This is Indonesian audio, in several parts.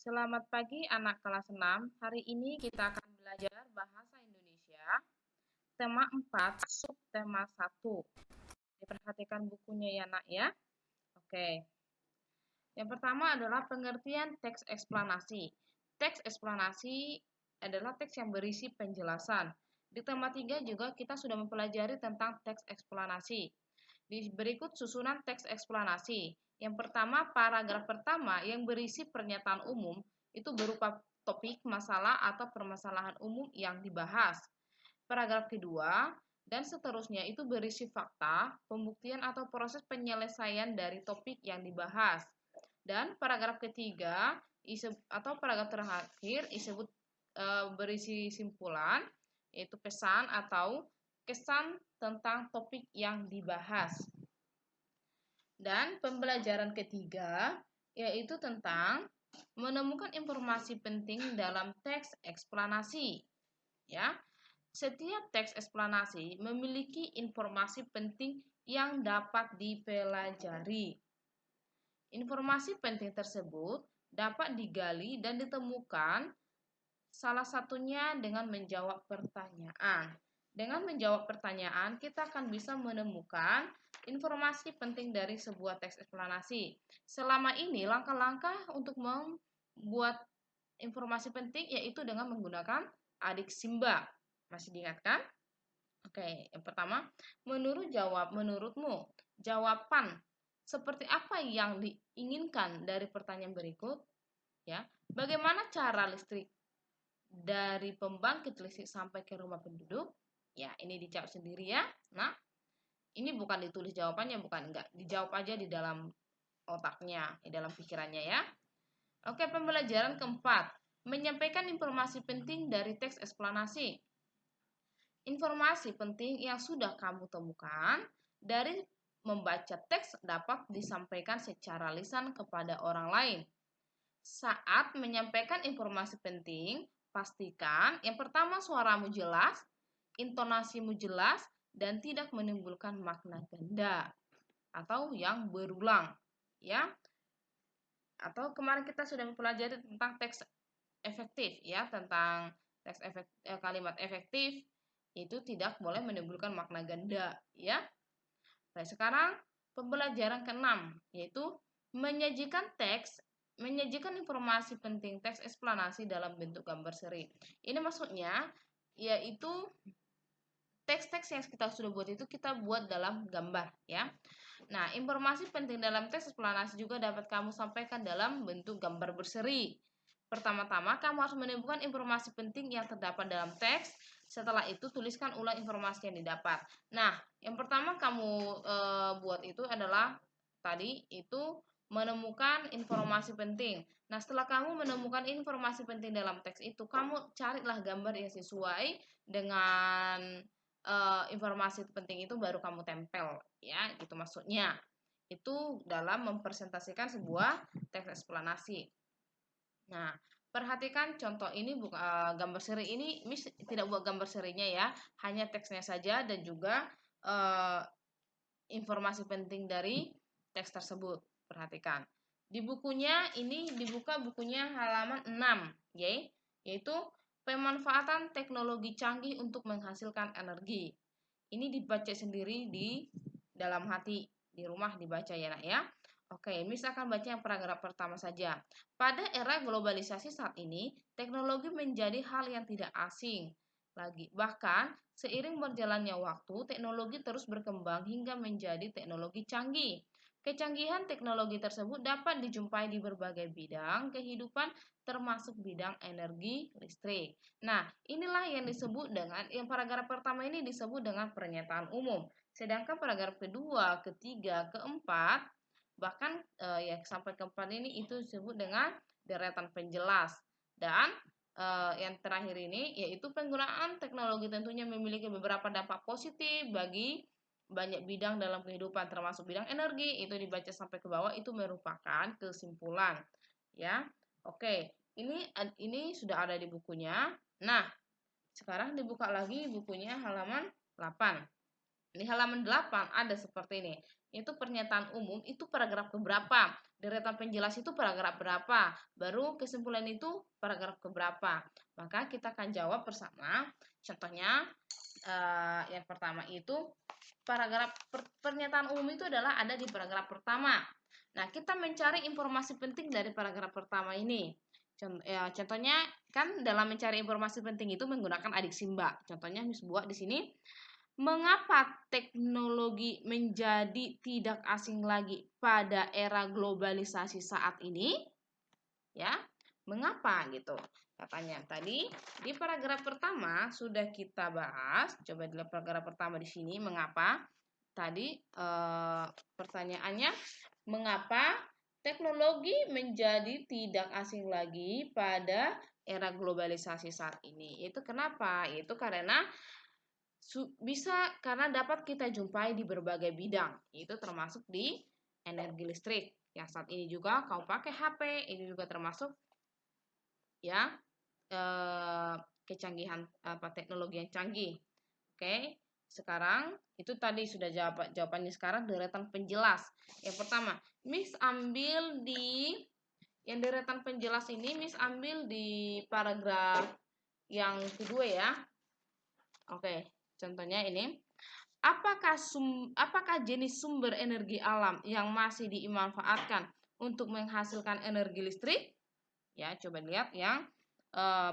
Selamat pagi anak kelas 6. Hari ini kita akan belajar bahasa Indonesia. Tema 4, subtema 1. Diperhatikan bukunya ya nak ya. Oke. Yang pertama adalah pengertian teks eksplanasi. Teks eksplanasi adalah teks yang berisi penjelasan. Di tema 3 juga kita sudah mempelajari tentang teks eksplanasi. Di berikut susunan teks eksplanasi. Yang pertama, paragraf pertama yang berisi pernyataan umum itu berupa topik, masalah, atau permasalahan umum yang dibahas. Paragraf kedua dan seterusnya itu berisi fakta, pembuktian, atau proses penyelesaian dari topik yang dibahas. Dan paragraf ketiga atau paragraf terakhir disebut berisi simpulan, yaitu pesan atau kesan tentang topik yang dibahas. Dan pembelajaran ketiga yaitu tentang menemukan informasi penting dalam teks eksplanasi. Ya, setiap teks eksplanasi memiliki informasi penting yang dapat dipelajari. Informasi penting tersebut dapat digali dan ditemukan salah satunya dengan menjawab pertanyaan. Dengan menjawab pertanyaan, kita akan bisa menemukan informasi penting dari sebuah teks eksplanasi. Selama ini, langkah-langkah untuk membuat informasi penting yaitu dengan menggunakan adik Simba. Masih diingat kan? Oke, yang pertama, menurutmu, jawaban seperti apa yang diinginkan dari pertanyaan berikut? Ya, bagaimana cara listrik dari pembangkit listrik sampai ke rumah penduduk? Ya, ini dijawab sendiri ya. Nah, ini bukan ditulis jawabannya, bukan enggak. Dijawab aja di dalam otaknya, di dalam pikirannya ya. Oke, pembelajaran keempat. Menyampaikan informasi penting dari teks eksplanasi. Informasi penting yang sudah kamu temukan dari membaca teks dapat disampaikan secara lisan kepada orang lain. Saat menyampaikan informasi penting, pastikan yang pertama suaramu jelas, intonasimu jelas, dan tidak menimbulkan makna ganda atau yang berulang. Ya, atau kemarin kita sudah mempelajari tentang teks efektif ya, tentang kalimat efektif itu tidak boleh menimbulkan makna ganda ya. Nah, sekarang pembelajaran keenam yaitu menyajikan informasi penting teks eksplanasi dalam bentuk gambar seri. Ini maksudnya yaitu teks-teks yang kita sudah buat itu kita buat dalam gambar ya. Nah, informasi penting dalam teks eksplanasi juga dapat kamu sampaikan dalam bentuk gambar berseri. Pertama-tama, kamu harus menemukan informasi penting yang terdapat dalam teks. Setelah itu, tuliskan ulang informasi yang didapat. Nah, yang pertama kamu buat itu adalah tadi itu menemukan informasi penting. Nah, setelah kamu menemukan informasi penting dalam teks itu, kamu carilah gambar yang sesuai dengan informasi penting itu baru kamu tempel ya, gitu maksudnya. Itu dalam mempresentasikan sebuah teks eksplanasi. Nah, perhatikan contoh ini gambar seri ini Miss tidak buat gambar serinya ya, hanya teksnya saja dan juga informasi penting dari teks tersebut. Perhatikan. Di bukunya ini dibuka bukunya halaman 6, yaitu pemanfaatan teknologi canggih untuk menghasilkan energi. Ini dibaca sendiri di dalam hati, di rumah dibaca ya nak ya. Oke, misalkan baca yang paragraf pertama saja. Pada era globalisasi saat ini, teknologi menjadi hal yang tidak asing lagi. Bahkan, seiring berjalannya waktu, teknologi terus berkembang hingga menjadi teknologi canggih. Kecanggihan teknologi tersebut dapat dijumpai di berbagai bidang kehidupan termasuk bidang energi listrik. Nah, inilah yang disebut dengan yang paragraf pertama ini disebut dengan pernyataan umum. Sedangkan paragraf kedua, ketiga, keempat bahkan ya sampai keempat ini itu disebut dengan deretan penjelas. Dan yang terakhir ini yaitu penggunaan teknologi tentunya memiliki beberapa dampak positif bagi banyak bidang dalam kehidupan termasuk bidang energi. Itu dibaca sampai ke bawah itu merupakan kesimpulan ya. Oke, ini sudah ada di bukunya. Nah, sekarang dibuka lagi bukunya halaman 8. Di halaman 8 ada seperti ini. itu pernyataan umum itu paragraf keberapa, deretan penjelas itu paragraf berapa, baru kesimpulan itu paragraf keberapa. Maka kita akan jawab bersama. Contohnya yang pertama itu paragraf pernyataan umum itu adalah ada di paragraf pertama. Nah, kita mencari informasi penting dari paragraf pertama ini. Contohnya kan dalam mencari informasi penting itu menggunakan adik Simba. Contohnya Miss buat di sini, mengapa teknologi menjadi tidak asing lagi pada era globalisasi saat ini? Ya, mengapa gitu? Katanya tadi di paragraf pertama sudah kita bahas. Coba dilihat paragraf pertama di sini, mengapa? Tadi pertanyaannya, mengapa teknologi menjadi tidak asing lagi pada era globalisasi saat ini? Itu kenapa? Itu karena karena dapat kita jumpai di berbagai bidang, itu termasuk di energi listrik. Yang saat ini juga kamu pakai HP, ini juga termasuk ya kecanggihan teknologi yang canggih. Oke, sekarang itu tadi sudah jawabannya. Sekarang deretan penjelas. Yang pertama, Miss ambil di yang deretan penjelas ini, Miss ambil di paragraf yang kedua ya. Oke, contohnya ini. Apakah jenis sumber energi alam yang masih dimanfaatkan untuk menghasilkan energi listrik? Ya, coba lihat yang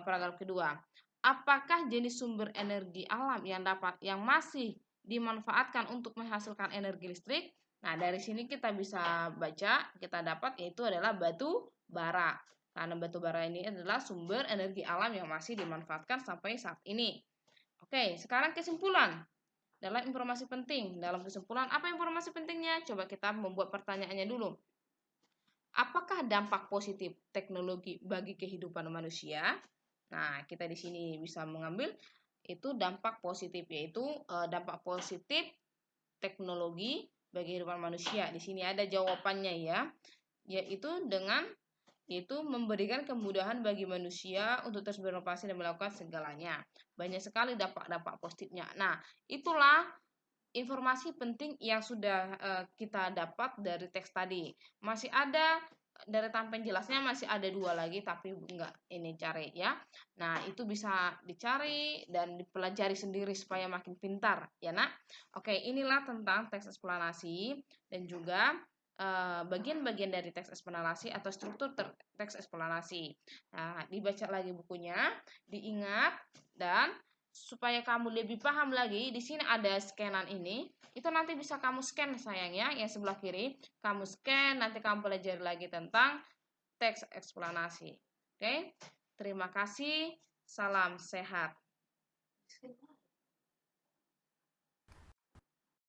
paragraf kedua. Apakah jenis sumber energi alam yang masih dimanfaatkan untuk menghasilkan energi listrik? Nah, dari sini kita bisa baca, kita dapat yaitu adalah batu bara. Karena batu bara ini adalah sumber energi alam yang masih dimanfaatkan sampai saat ini. Oke, sekarang kesimpulan. Dalam informasi penting, dalam kesimpulan apa informasi pentingnya? Coba kita membuat pertanyaannya dulu. Apakah dampak positif teknologi bagi kehidupan manusia? Nah, kita di sini bisa mengambil itu dampak positif, yaitu dampak positif teknologi bagi kehidupan manusia. Di sini ada jawabannya ya, yaitu memberikan kemudahan bagi manusia untuk terus berinovasi dan melakukan segalanya. Banyak sekali dampak-dampak positifnya. Nah, itulah informasi penting yang sudah kita dapat dari teks tadi. Masih ada deretan penjelasnya, masih ada 2 lagi tapi enggak ini cari ya. Nah, itu bisa dicari dan dipelajari sendiri supaya makin pintar ya, Nak. Oke, inilah tentang teks eksplanasi dan juga bagian-bagian dari teks eksplanasi atau struktur teks eksplanasi. Nah, dibaca lagi bukunya, diingat, dan supaya kamu lebih paham lagi, di sini ada scanan ini. Itu nanti bisa kamu scan sayang ya, yang sebelah kiri. Kamu scan, nanti kamu pelajari lagi tentang teks eksplanasi. Oke? Terima kasih. Salam sehat.